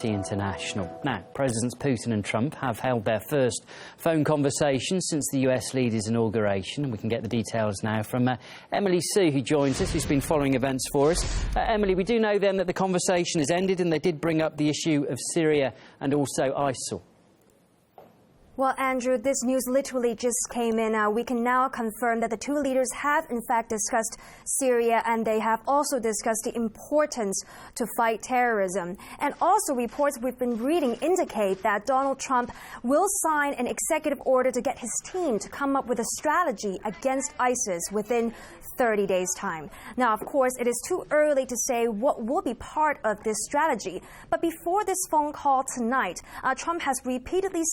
International. Now, Presidents Putin and Trump have held their first phone conversation since the US leader's inauguration. And we can get the details now from Emily Sue, who joins us, who's been following events for us. Emily, we do know then that the conversation has ended and they did bring up the issue of Syria and also ISIL. Well, Andrew, this news literally just came in. We can now confirm that the two leaders have, in fact, discussed Syria, and they have also discussed the importance to fight terrorism. And also, reports we've been reading indicate that Donald Trump will sign an executive order to get his team to come up with a strategy against ISIS within 30 days' time. Now, of course, it is too early to say what will be part of this strategy. But before this phone call tonight, Trump has repeatedly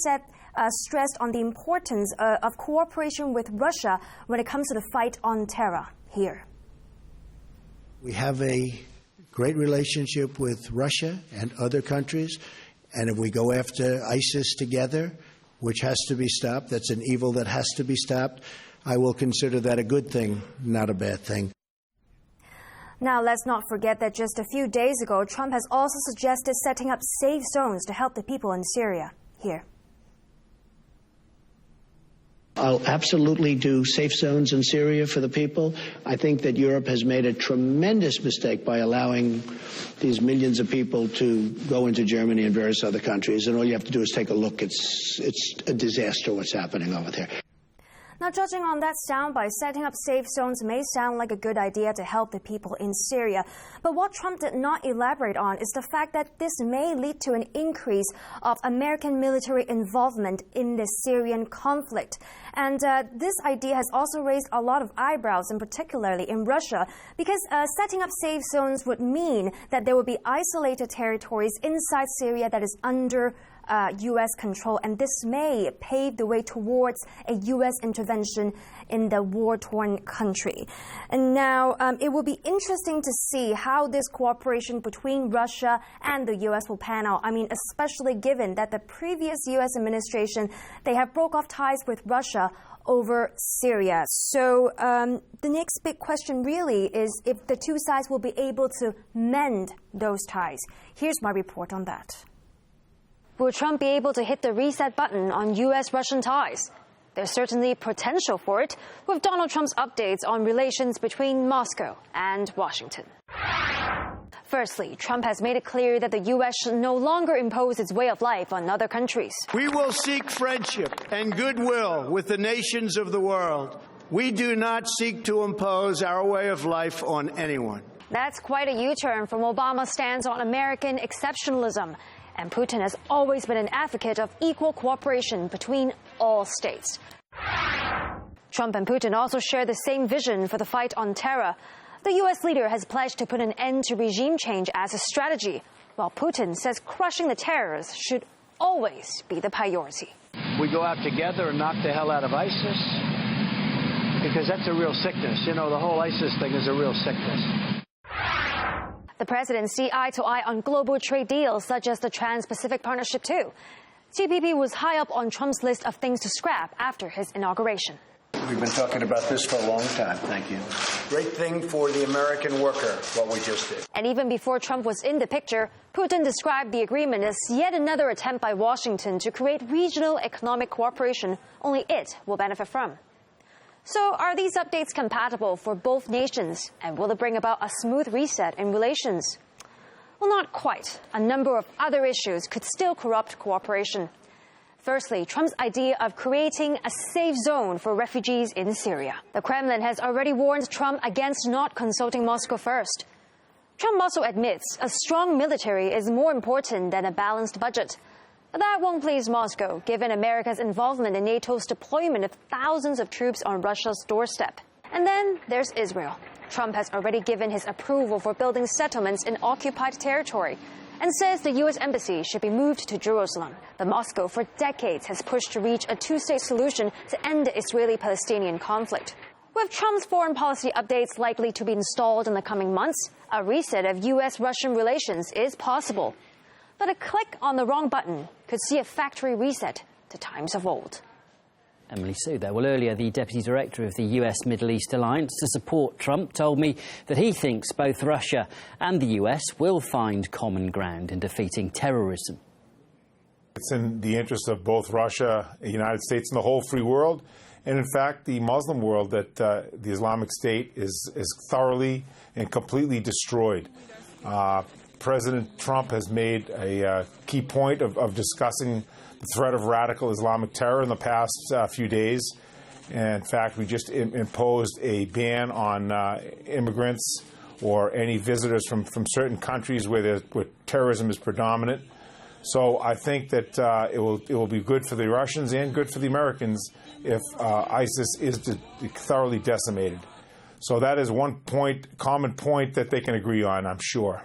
stressed on the importance of cooperation with Russia when it comes to the fight on terror here. We have a great relationship with Russia and other countries, and if we go after ISIS together, which has to be stopped, that's an evil that has to be stopped, I will consider that a good thing, not a bad thing. Now, let's not forget that just a few days ago, Trump has also suggested setting up safe zones to help the people in Syria. Here. I'll absolutely do safe zones in Syria for the people. I think that Europe has made a tremendous mistake by allowing these millions of people to go into Germany and various other countries. And all you have to do is take a look. It's a disaster what's happening over there. Now, judging on that soundbite, setting up safe zones may sound like a good idea to help the people in Syria. But what Trump did not elaborate on is the fact that this may lead to an increase of American military involvement in the Syrian conflict. And this idea has also raised a lot of eyebrows, and particularly in Russia, because setting up safe zones would mean that there would be isolated territories inside Syria that is under U.S. control, and this may pave the way towards a U.S. intervention in the war-torn country. And now, it will be interesting to see how this cooperation between Russia and the U.S. will pan out. I mean, especially given that the previous U.S. administration, they have broke off ties with Russia over Syria. So the next big question really is if the two sides will be able to mend those ties. Here's my report on that. Will Trump be able to hit the reset button on U.S.-Russian ties? There's certainly potential for it, with Donald Trump's updates on relations between Moscow and Washington. Firstly, Trump has made it clear that the U.S. should no longer impose its way of life on other countries. We will seek friendship and goodwill with the nations of the world. We do not seek to impose our way of life on anyone. That's quite a U-turn from Obama's stance on American exceptionalism. And Putin has always been an advocate of equal cooperation between all states. Trump and Putin also share the same vision for the fight on terror. The U.S. leader has pledged to put an end to regime change as a strategy, while Putin says crushing the terrorists should always be the priority. We go out together and knock the hell out of ISIS, because that's a real sickness. You know, the whole ISIS thing is a real sickness. The presidents see eye to eye on global trade deals such as the Trans-Pacific Partnership too. TPP was high up on Trump's list of things to scrap after his inauguration. We've been talking about this for a long time. Thank you. Great thing for the American worker, what we just did. And even before Trump was in the picture, Putin described the agreement as yet another attempt by Washington to create regional economic cooperation only it will benefit from. So are these updates compatible for both nations, and will it bring about a smooth reset in relations? Well, not quite. A number of other issues could still corrupt cooperation. Firstly, Trump's idea of creating a safe zone for refugees in Syria. The Kremlin has already warned Trump against not consulting Moscow first. Trump also admits a strong military is more important than a balanced budget. But that won't please Moscow, given America's involvement in NATO's deployment of thousands of troops on Russia's doorstep. And then there's Israel. Trump has already given his approval for building settlements in occupied territory and says the U.S. embassy should be moved to Jerusalem. But Moscow for decades has pushed to reach a two-state solution to end the Israeli-Palestinian conflict. With Trump's foreign policy updates likely to be installed in the coming months, a reset of U.S.-Russian relations is possible. But a click on the wrong button could see a factory reset to times of old. Emily Sue there. Well, earlier, the Deputy Director of the US Middle East Alliance to support Trump told me that he thinks both Russia and the US will find common ground in defeating terrorism. It's in the interest of both Russia, the United States, and the whole free world, and in fact the Muslim world, that the Islamic State is thoroughly and completely destroyed. President Trump has made a key point of discussing the threat of radical Islamic terror in the past few days. And in fact, we just imposed a ban on immigrants or any visitors from certain countries where terrorism is predominant. So I think that it will be good for the Russians and good for the Americans if ISIS is thoroughly decimated. So that is one point, common point that they can agree on, I'm sure.